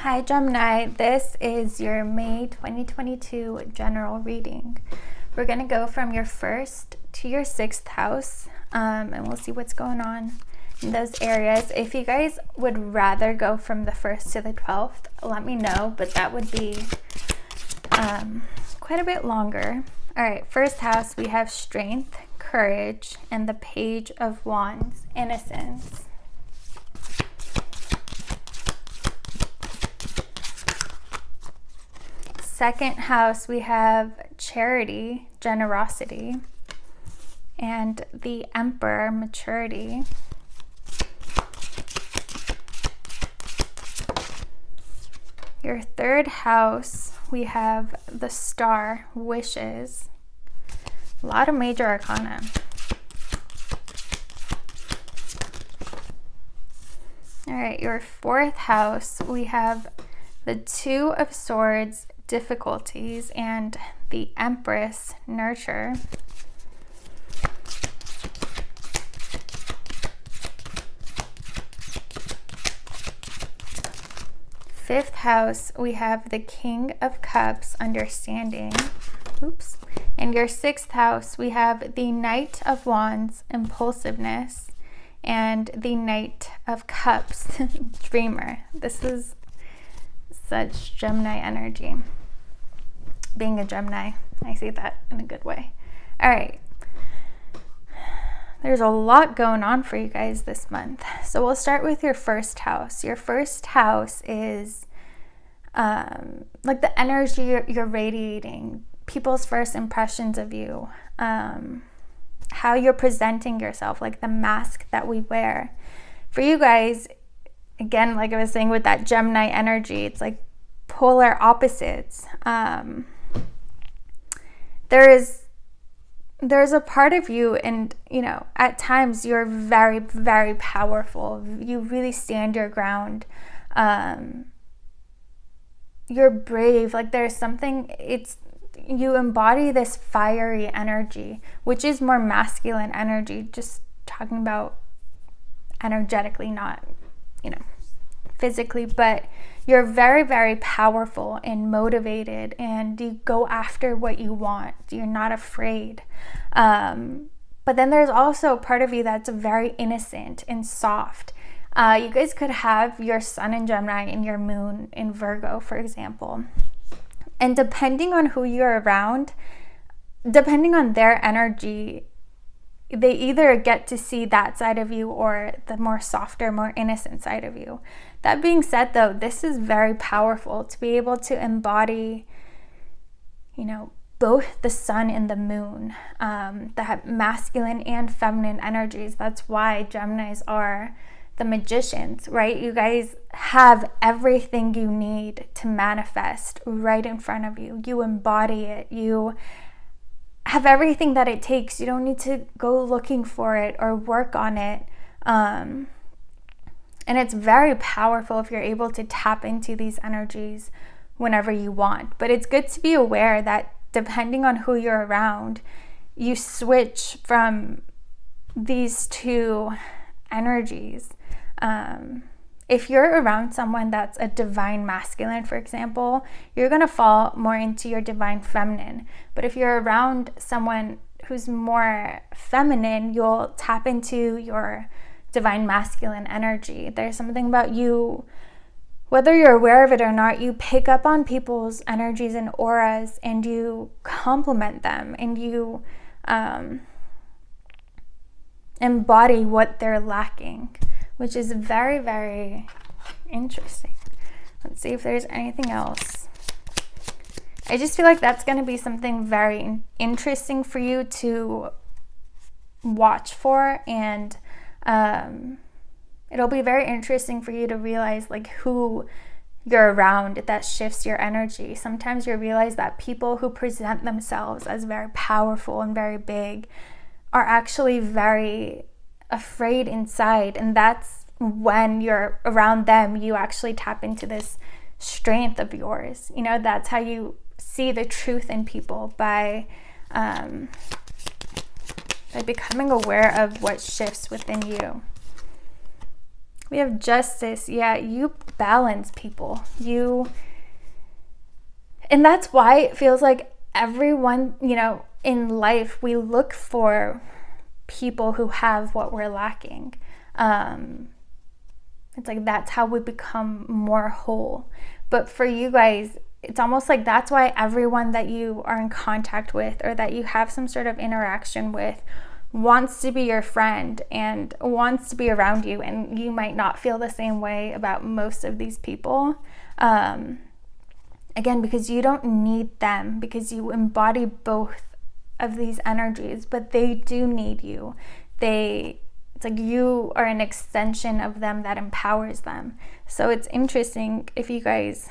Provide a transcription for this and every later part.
Hi Gemini, this is your May 2022 general reading. We're going to go from your first to your sixth house, and we'll see what's going on in those areas. If you guys would rather go from the 1st to the 12th, let me know, but that would be quite a bit longer. All right, first house, we have strength, courage, and the Page of Wands, innocence. Second house, we have charity, generosity, and the Emperor, maturity. Your third house, we have the Star, wishes. A lot of major arcana. All right, your fourth house, we have the Two of Swords, difficulties, and the Empress, nurture. Fifth house, we have the King of Cups, understanding. Oops. And your sixth house, we have the Knight of Wands, impulsiveness, and the Knight of Cups, dreamer. This is such Gemini energy. Being a Gemini, I see that in a good way. All right. There's a lot going on for you guys this month. So we'll start with your first house. Your first house is like the energy you're radiating, people's first impressions of you, how you're presenting yourself, like the mask that we wear. For you guys, again, like I was saying with that Gemini energy, it's like polar opposites. There's a part of you, and at times you're very, very powerful. You really stand your ground. You're brave. Like there's something, you embody this fiery energy, which is more masculine energy, just talking about energetically, not, physically, but you're very, very powerful and motivated, and you go after what you want. You're not afraid. But then there's also a part of you that's very innocent and soft. You guys could have your sun in Gemini and your moon in Virgo, for example. And depending on who you're around, depending on their energy, they either get to see that side of you or the more softer, more innocent side of you. That being said, though, this is very powerful to be able to embody, both the sun and the moon, that masculine and feminine energies. That's why Geminis are the magicians, right? You guys have everything you need to manifest right in front of you. You embody it. You have everything that it takes. You don't need to go looking for it or work on it. And it's very powerful if you're able to tap into these energies whenever you want. But it's good to be aware that depending on who you're around, you switch from these two energies. If you're around someone that's a divine masculine, for example, you're going to fall more into your divine feminine. But if you're around someone who's more feminine, you'll tap into your divine masculine energy. There's something about you, whether you're aware of it or not, you pick up on people's energies and auras, and you complement them, and you embody what they're lacking, which is very, very interesting. Let's see if there's anything else. I just feel like that's going to be something very interesting for you to watch for, and it'll be very interesting for you to realize like who you're around that shifts your energy. Sometimes you realize that people who present themselves as very powerful and very big are actually very afraid inside, and that's when you're around them, you actually tap into this strength of yours. That's how you see the truth in people, by becoming aware of what shifts within you. We have justice. Yeah, you balance people. And that's why it feels like everyone, in life, we look for people who have what we're lacking. It's like that's how we become more whole. But for you guys, it's almost like that's why everyone that you are in contact with or that you have some sort of interaction with wants to be your friend and wants to be around you. And you might not feel the same way about most of these people. Again, because you don't need them, because you embody both of these energies, but they do need you. It's like you are an extension of them that empowers them. So it's interesting if you guys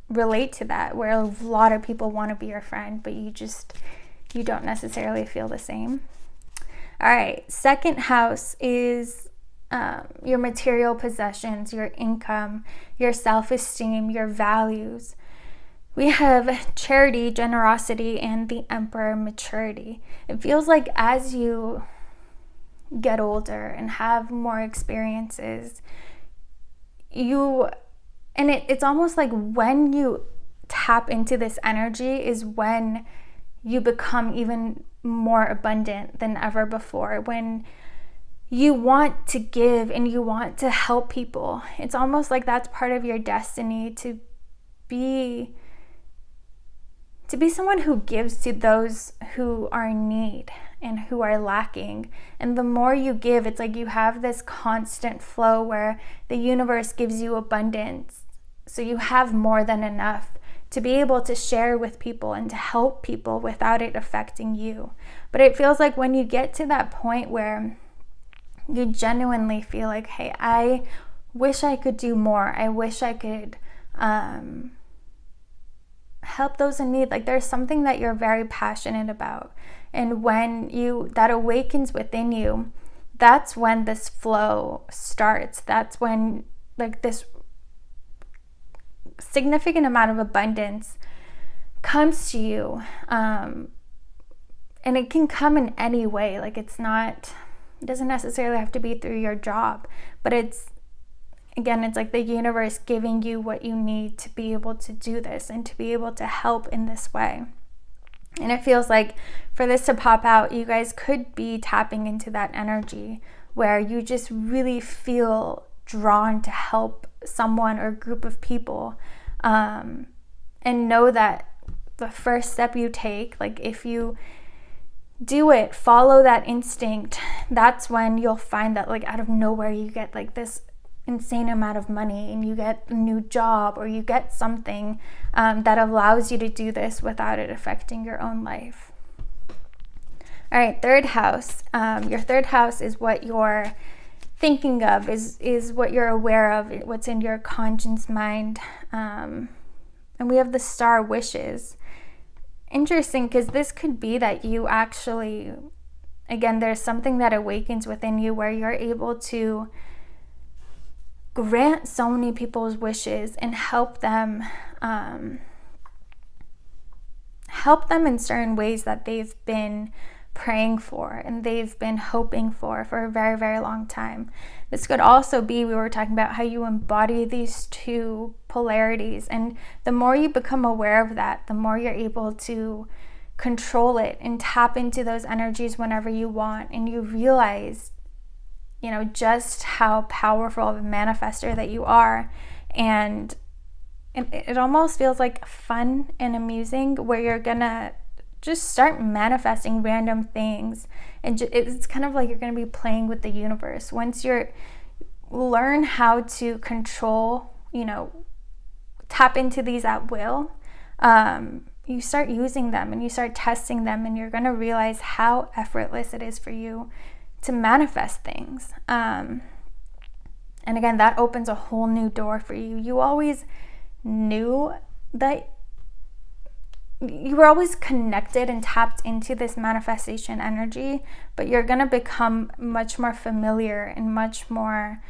relate to that, where a lot of people want to be your friend, but you don't necessarily feel the same. All right, second house is your material possessions, your income, your self-esteem, your values. We have charity, generosity, and the Emperor, maturity. It feels like as you get older and have more experiences, it's almost like when you tap into this energy is when you become even more abundant than ever before. When you want to give and you want to help people, it's almost like that's part of your destiny, to be someone who gives to those who are in need and who are lacking. And the more you give, it's like you have this constant flow where the universe gives you abundance. So you have more than enough to be able to share with people and to help people without it affecting you. But it feels like when you get to that point where you genuinely feel like, hey, I wish I could do more. I wish I could help those in need. Like there's something that you're very passionate about. And when that awakens within you, that's when this flow starts. That's when like this significant amount of abundance comes to you. And it can come in any way. Like it doesn't necessarily have to be through your job, but it's like the universe giving you what you need to be able to do this and to be able to help in this way. And it feels like for this to pop out, you guys could be tapping into that energy where you just really feel drawn to help someone or group of people, and know that the first step you take, like if you do it, follow that instinct, that's when you'll find that like out of nowhere you get like this insane amount of money and you get a new job or you get something that allows you to do this without it affecting your own life. All right, third house. Your third house is what you're thinking of, is what you're aware of, what's in your conscious mind. And we have the star, wishes. Interesting, because this could be that you actually, again, there's something that awakens within you where you're able to grant so many people's wishes and help them in certain ways that they've been praying for and they've been hoping for a very, very long time. This could also be, we were talking about how you embody these two polarities, and the more you become aware of that, the more you're able to control it and tap into those energies whenever you want, and you realize just how powerful of a manifester that you are. And it almost feels like fun and amusing where you're gonna just start manifesting random things, and it's kind of like you're gonna be playing with the universe. Once you learn how to control, tap into these at will, you start using them and you start testing them, and you're gonna realize how effortless it is for you to manifest things. And again, that opens a whole new door for you. You always knew that you were always connected and tapped into this manifestation energy, but you're going to become much more familiar and much more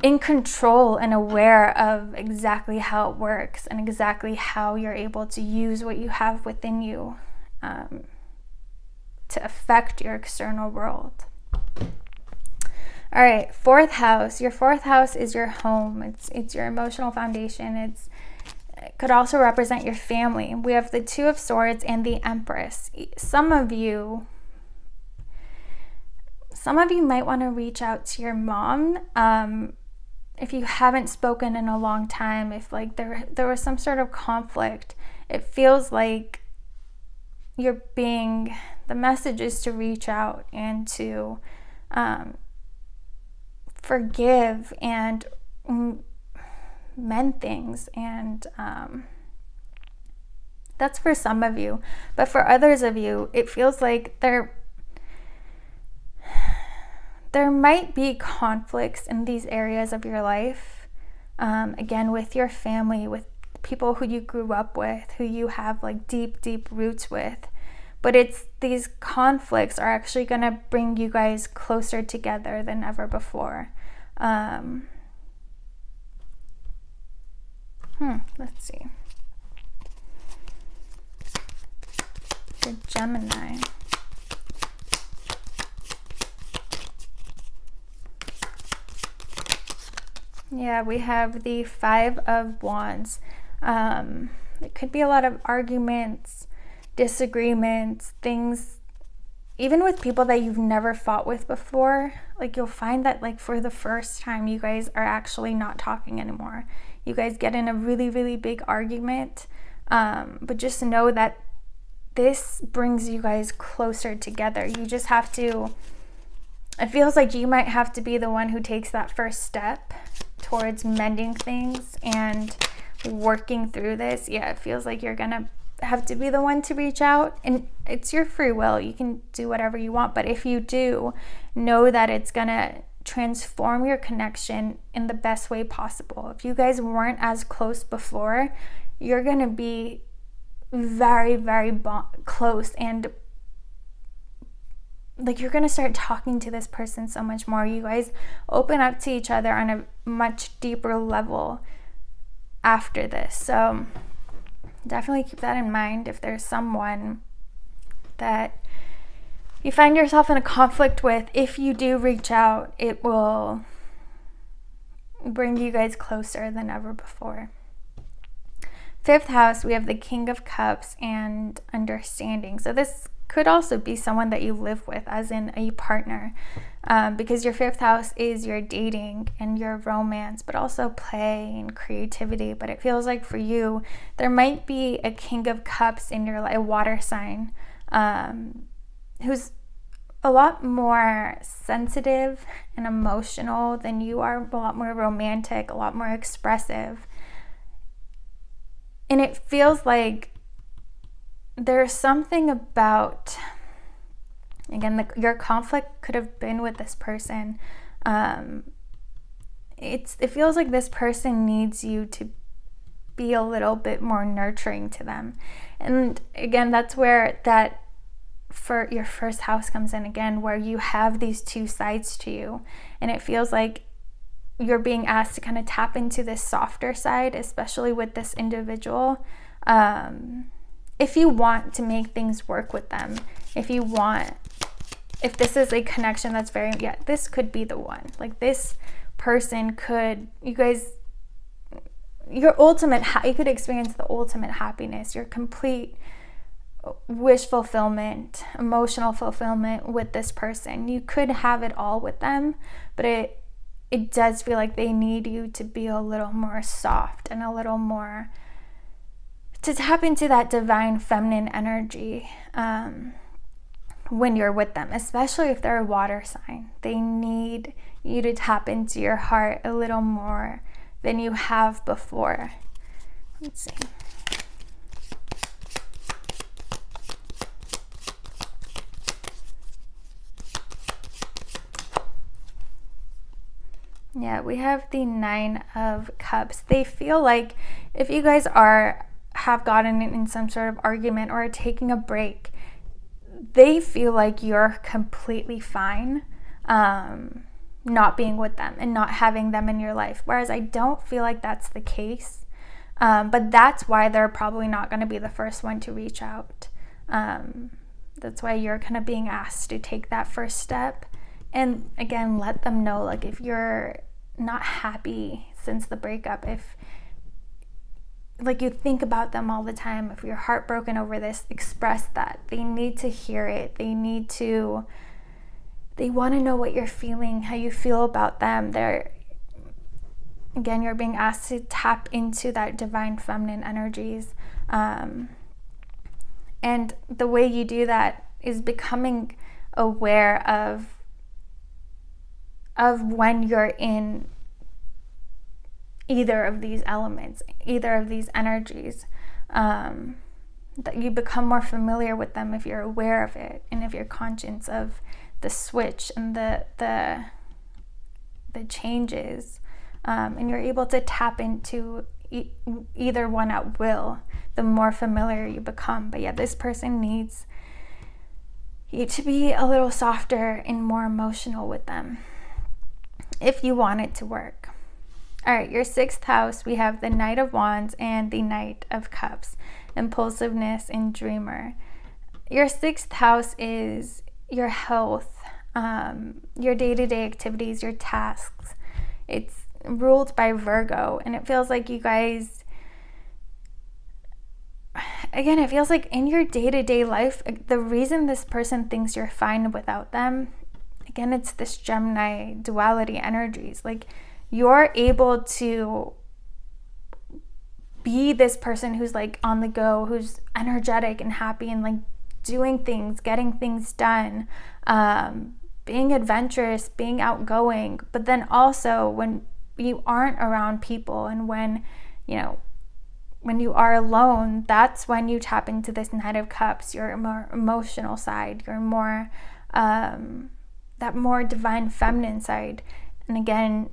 in control and aware of exactly how it works and exactly how you're able to use what you have within you to affect your external world. All right, fourth house. Your fourth house is your home. It's your emotional foundation. It could also represent your family. We have the Two of Swords and the Empress. Some of you might want to reach out to your mom. If you haven't spoken in a long time, if like there was some sort of conflict, it feels like the message is to reach out and to forgive and mend things. And that's for some of you. But for others of you, it feels like there might be conflicts in these areas of your life. Again, with your family, with people who you grew up with, who you have like deep, deep roots with. But these conflicts are actually going to bring you guys closer together than ever before. Let's see. For Gemini. Yeah, we have the Five of Wands. It could be a lot of arguments, disagreements, things, even with people that you've never fought with before. Like you'll find that like for the first time, you guys are actually not talking anymore. You guys get in a really, really big argument. But just know that this brings you guys closer together. You just have to, it feels like you might have to be the one who takes that first step towards mending things and working through this. Yeah, it feels like you're gonna have to be the one to reach out, and it's your free will. You can do whatever you want, but if you do, know that it's gonna transform your connection in the best way possible. If you guys weren't as close before, you're gonna be very, very close, and like you're gonna start talking to this person so much more. You guys open up to each other on a much deeper level after this. So definitely keep that in mind. If there's someone that you find yourself in a conflict with, if you do reach out, it will bring you guys closer than ever before. Fifth house, we have the King of Cups and understanding. So this could also be someone that you live with, as in a partner, because your fifth house is your dating and your romance, but also play and creativity. But it feels like for you, there might be a King of Cups in your life, a water sign, who's a lot more sensitive and emotional than you are, a lot more romantic, a lot more expressive. And it feels like there's something about, again, your conflict could have been with this person. It feels like this person needs you to be a little bit more nurturing to them. And again, that's where that for your first house comes in again, where you have these two sides to you. And it feels like you're being asked to kind of tap into this softer side, especially with this individual. If you want to make things work with them, if this is a connection that's this could be the one. Like this person could, you could experience the ultimate happiness, your complete wish fulfillment, emotional fulfillment with this person. You could have it all with them, but it does feel like they need you to be a little more soft and a little more to tap into that divine feminine energy when you're with them, especially if they're a water sign. They need you to tap into your heart a little more than you have before. Let's see. Yeah, we have the Nine of Cups. They feel like if you guys have gotten in some sort of argument or are taking a break, they feel like you're completely fine not being with them and not having them in your life. Whereas I don't feel like that's the case. But that's why they're probably not going to be the first one to reach out. That's why you're kind of being asked to take that first step And again, let them know, like, if you're not happy since the breakup, if like you think about them all the time, if you're heartbroken over this, express that. They need to hear it. They want to know what you're feeling, how you feel about them. Again, you're being asked to tap into that divine feminine energies. And the way you do that is becoming aware of when you're in either of these elements, either of these energies, that you become more familiar with them if you're aware of it, and if you're conscious of the switch and the changes, and you're able to tap into either one at will, the more familiar you become. But yeah, this person needs you to be a little softer and more emotional with them if you want it to work. All right, your 6th house, we have the Knight of Wands and the Knight of Cups, impulsiveness and dreamer. Your 6th house is your health, your day-to-day activities, your tasks. It's ruled by Virgo, and it feels like you guys, again, it feels like in your day-to-day life, the reason this person thinks you're fine without them, again, it's this Gemini duality energies. Like, you're able to be this person who's like on the go, who's energetic and happy and like doing things, getting things done, being adventurous, being outgoing. But then also when you aren't around people and when you are alone, that's when you tap into this Knight of Cups, your more emotional side, your more that more divine feminine side. And again,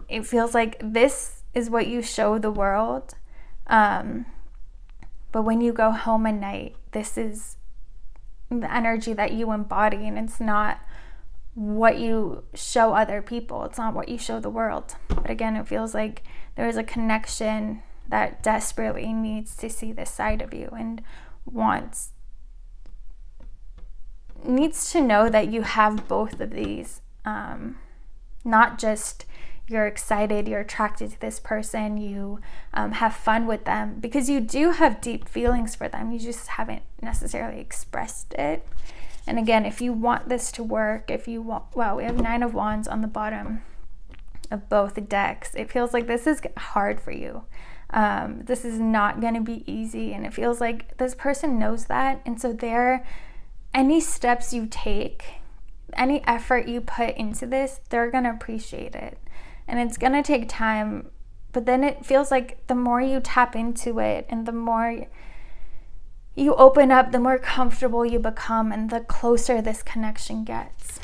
it feels like this is what you show the world, but when you go home at night, this is the energy that you embody, and it's not what you show other people. It's not what you show the world. But again, it feels like there is a connection that desperately needs to see this side of you and needs to know that you have both of these, not just you're excited, you're attracted to this person, you have fun with them, because you do have deep feelings for them. You just haven't necessarily expressed it. And again, if you want this to work, we have 9 of Wands on the bottom of both decks. It feels like this is hard for you. This is not going to be easy, and it feels like this person knows that. And so any steps you take, any effort you put into this, they're going to appreciate it. And it's going to take time, but then it feels like the more you tap into it and the more you open up, the more comfortable you become and the closer this connection gets.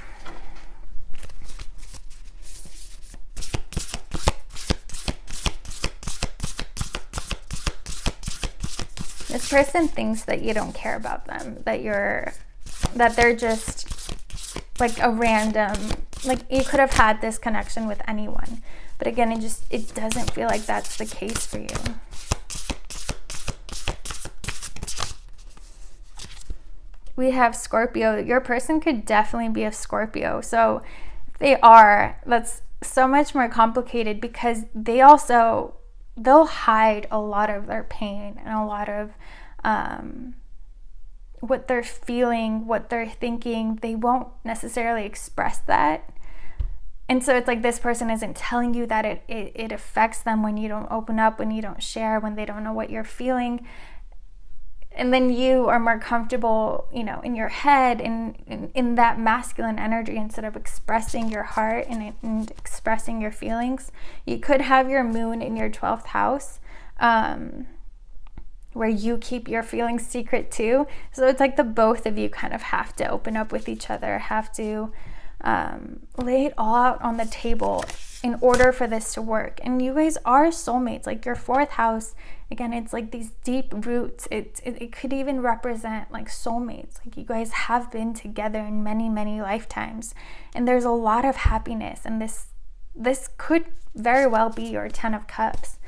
This person thinks that you don't care about them, that they're just like a random, like you could have had this connection with anyone. But again, it doesn't feel like that's the case for you. We have Scorpio. Your person could definitely be a Scorpio. So if they are, that's so much more complicated, because they'll hide a lot of their pain and a lot of what they're feeling, what they're thinking. They won't necessarily express that. And so it's like this person isn't telling you that it affects them when you don't open up, when you don't share, when they don't know what you're feeling. And then you are more comfortable, in your head, in that masculine energy, instead of expressing your heart and expressing your feelings. You could have your moon in your 12th house, where you keep your feelings secret too. So it's like the both of you kind of have to open up with each other, have to lay it all out on the table in order for this to work. And you guys are soulmates. Like your 4th house, again, it's like these deep roots. It could even represent like soulmates. Like you guys have been together in many, many lifetimes, and there's a lot of happiness. And this could very well be your 10 of Cups.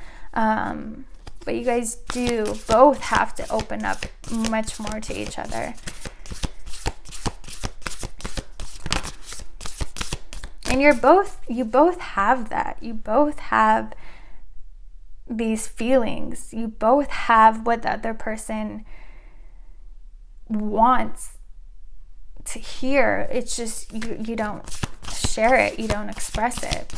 But you guys do both have to open up much more to each other. And you both have that. You both have these feelings. You both have what the other person wants to hear. It's just you don't share it, you don't express it.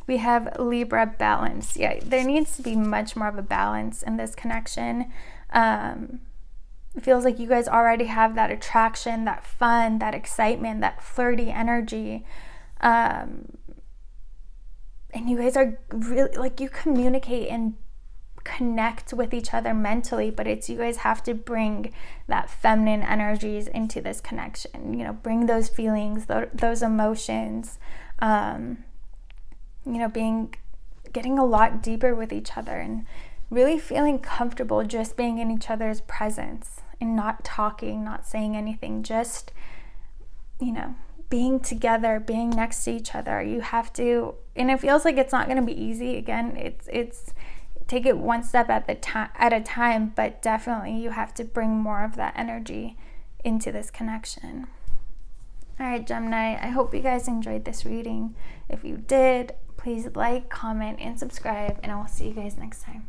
We have Libra, balance. Yeah, there needs to be much more of a balance in this connection. It feels like you guys already have that attraction, that fun, that excitement, that flirty energy. And you guys are really, like, you communicate and connect with each other mentally, but it's you guys have to bring that feminine energies into this connection. You know, bring those feelings, those emotions, you know, getting a lot deeper with each other and really feeling comfortable just being in each other's presence and not talking, not saying anything, just, you know, being together, being next to each other. You have to, and it feels like it's not going to be easy. Again, it's take it one step at a time, but definitely you have to bring more of that energy into this connection. All right, Gemini, I hope you guys enjoyed this reading. If you did, please like, comment, and subscribe, and I will see you guys next time.